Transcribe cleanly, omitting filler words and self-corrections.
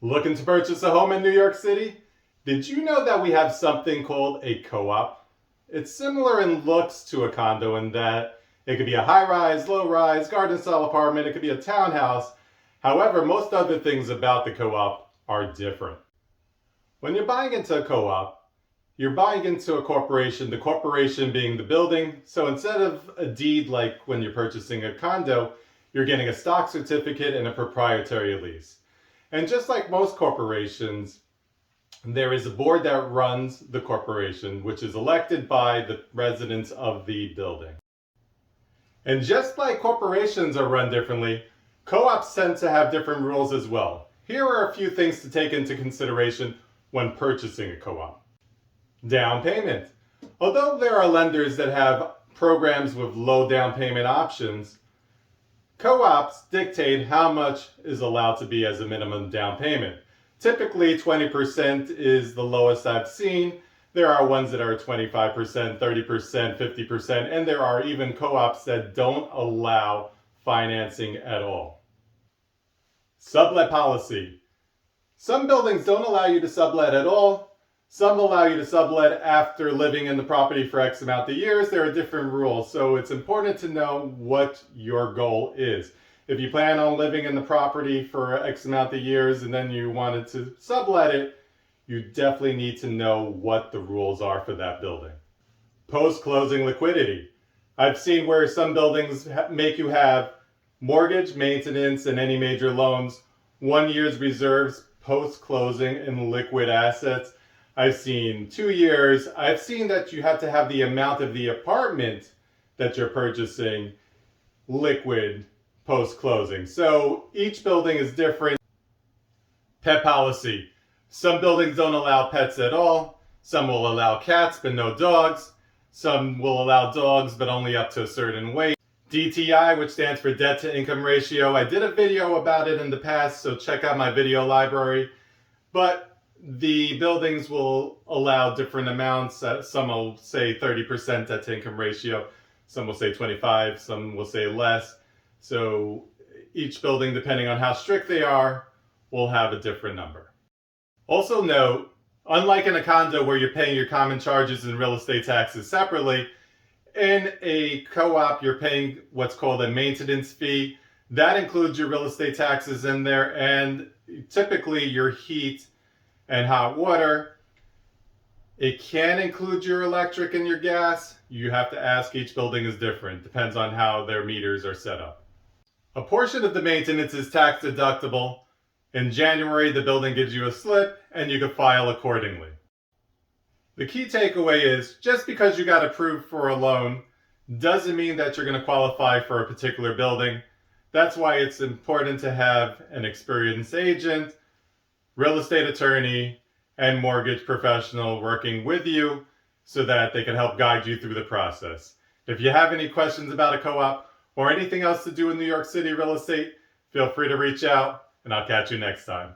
Looking to purchase a home in New York City? Did you know that we have something called a co-op? It's similar in looks to a condo in that it could be a high-rise, low-rise, garden-style apartment, it could be a townhouse. However, most other things about the co-op are different. When you're buying into a co-op, you're buying into a corporation, the corporation being the building. So instead of a deed like when you're purchasing a condo, you're getting a stock certificate and a proprietary lease. And just like most corporations, there is a board that runs the corporation, which is elected by the residents of the building. And just like corporations are run differently, co-ops tend to have different rules as well. Here are a few things to take into consideration when purchasing a co-op. Down payment. Although there are lenders that have programs with low down payment options, co-ops dictate how much is allowed to be as a minimum down payment. Typically 20% is the lowest I've seen. There are ones that are 25%, 30%, 50%, and there are even co-ops that don't allow financing at all. Sublet policy. Some buildings don't allow you to sublet at all. Some allow you to sublet after living in the property for X amount of years. There are different rules, so it's important to know what your goal is. If you plan on living in the property for X amount of years and then you wanted to sublet it, you definitely need to know what the rules are for that building. Post-closing liquidity. I've seen where some buildings make you have mortgage, maintenance, and any major loans, 1 year's reserves, post-closing, and liquid assets. I've seen 2 years. I've seen that you have to have the amount of the apartment that you're purchasing liquid post-closing. So each building is different. Pet policy. Some buildings don't allow pets at all. Some will allow cats but no dogs. Some will allow dogs but only up to a certain weight. DTI, which stands for debt to income ratio. I did a video about it in the past, so check out my video library. But the buildings will allow different amounts. Some will say 30% debt to income ratio. Some will say 25, some will say less. So each building, depending on how strict they are, will have a different number. Also note, unlike in a condo where you're paying your common charges and real estate taxes separately, in a co-op you're paying what's called a maintenance fee. That includes your real estate taxes in there and typically your heat and hot water. It can include your electric and your gas. You have to ask, each building is different. Depends on how their meters are set up. A portion of the maintenance is tax deductible. In January, the building gives you a slip and you can file accordingly. The key takeaway is just because you got approved for a loan doesn't mean that you're going to qualify for a particular building. That's why it's important to have an experienced agent, real estate attorney, and mortgage professional working with you so that they can help guide you through the process. If you have any questions about a co-op or anything else to do in New York City real estate, feel free to reach out and I'll catch you next time.